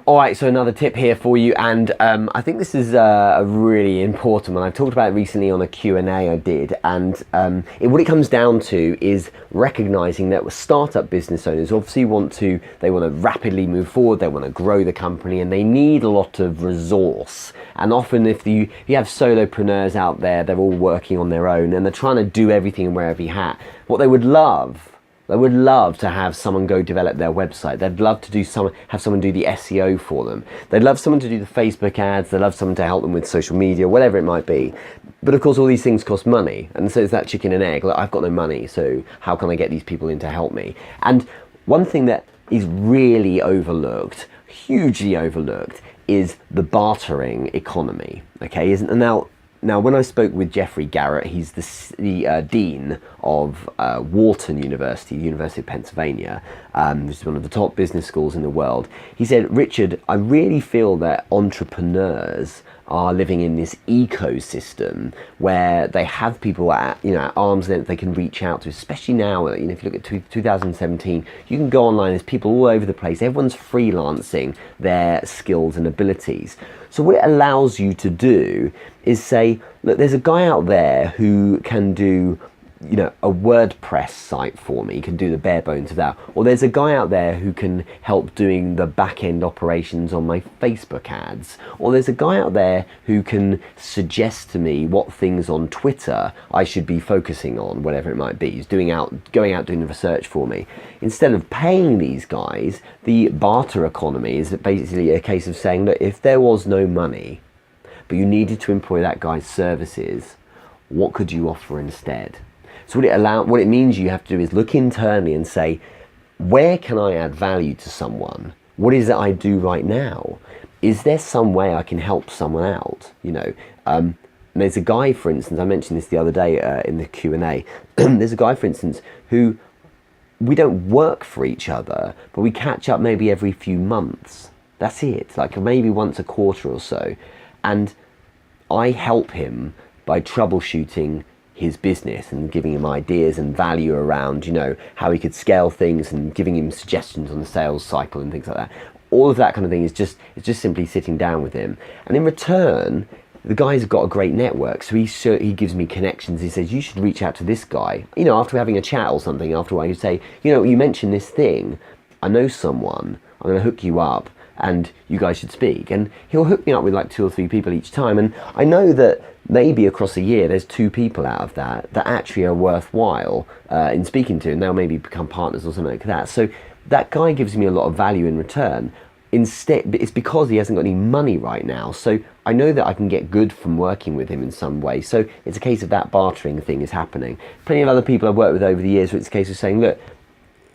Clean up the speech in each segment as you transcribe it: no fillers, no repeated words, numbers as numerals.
All right, so another tip here for you, and I think this is a really important one. I talked about it recently on a Q&A I did, and what it comes down to is recognizing that startup business owners obviously want to rapidly move forward, they want to grow the company, and they need a lot of resource. And often if you have solopreneurs out there, they're all working on their own, and they're trying to do everything and wear every hat. What they would love to have someone go develop their website. They'd love to have someone do the SEO for them. They'd love someone to do the Facebook ads. They'd love someone to help them with social media, whatever it might be. But of course, all these things cost money. And so it's that chicken and egg. Like, I've got no money, so how can I get these people in to help me? And one thing that is really overlooked, hugely overlooked, is the bartering economy. Okay, Now, when I spoke with Jeffrey Garrett, he's the Dean of Wharton University, the University of Pennsylvania, which is one of the top business schools in the world. He said, Richard, I really feel that entrepreneurs are living in this ecosystem where they have people at arm's length they can reach out to, especially now. If you look at 2017, you can go online, there's people all over the place, everyone's freelancing their skills and abilities. So what it allows you to do is say, look, there's a guy out there who can do a WordPress site for me, can do the bare bones of that. Or there's a guy out there who can help doing the back-end operations on my Facebook ads. Or there's a guy out there who can suggest to me what things on Twitter I should be focusing on, whatever it might be. He's going out doing the research for me. Instead of paying these guys, the barter economy is basically a case of saying that if there was no money, but you needed to employ that guy's services, what could you offer instead? So what it means you have to do is look internally and say, where can I add value to someone? What is it I do right now? Is there some way I can help someone out? There's a guy, for instance, I mentioned this the other day in the Q&A. There's a guy, for instance, who we don't work for each other, but we catch up maybe every few months. That's it, like maybe once a quarter or so. And I help him by troubleshooting his business and giving him ideas and value around, how he could scale things and giving him suggestions on the sales cycle and things like that. All of that kind of thing is just simply sitting down with him. And in return, the guy's got a great network. So he gives me connections. He says, you should reach out to this guy. After having a chat or something, after a while, you say, you mentioned this thing. I know someone. I'm going to hook you up and you guys should speak. And he'll hook me up with like 2 or 3 people each time. And I know that maybe across a year there's 2 people out of that actually are worthwhile in speaking to, and they'll maybe become partners or something like that. So that guy gives me a lot of value in return. Instead, it's because he hasn't got any money right now. So I know that I can get good from working with him in some way. So it's a case of that bartering thing is happening. Plenty of other people I've worked with over the years where it's a case of saying, look,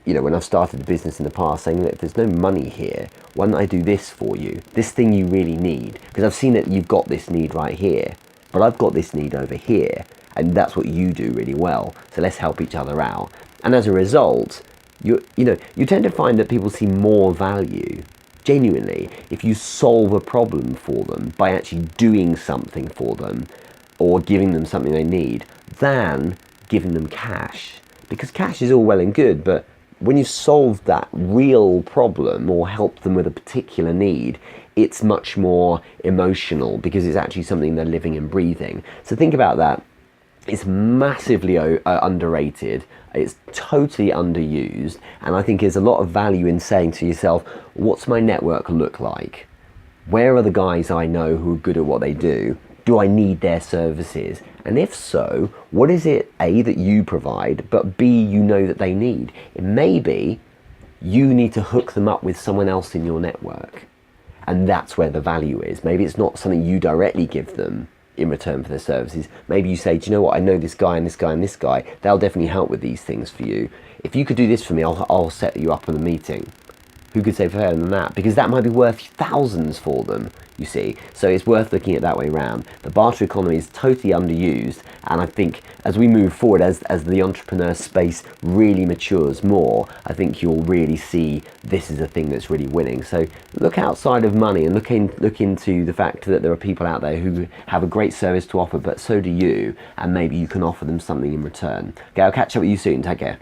when I've started the business in the past, saying, look, there's no money here. Why don't I do this for you? This thing you really need. Because I've seen that you've got this need right here, but I've got this need over here. And that's what you do really well. So let's help each other out. And as a result, you tend to find that people see more value, genuinely, if you solve a problem for them by actually doing something for them or giving them something they need, than giving them cash. Because cash is all well and good, but when you solve that real problem or help them with a particular need, it's much more emotional because it's actually something they're living and breathing. So think about that. It's massively underrated. It's totally underused. And I think there's a lot of value in saying to yourself, what's my network look like? Where are the guys I know who are good at what they do? Do I need their services? And if so, what is it, A, that you provide, but B, you know that they need? It may be you need to hook them up with someone else in your network. And that's where the value is. Maybe it's not something you directly give them in return for their services. Maybe you say, do you know what, I know this guy and this guy and this guy. They'll definitely help with these things for you. If you could do this for me, I'll set you up on a meeting. Who could say fairer than that? Because that might be worth thousands for them, you see. So it's worth looking at that way around. The barter economy is totally underused, and I think as we move forward, as the entrepreneur space really matures more, I think you'll really see this is a thing that's really winning. So look outside of money and look into the fact that there are people out there who have a great service to offer, but so do you, and maybe you can offer them something in return. Okay, I'll catch up with you soon. Take care.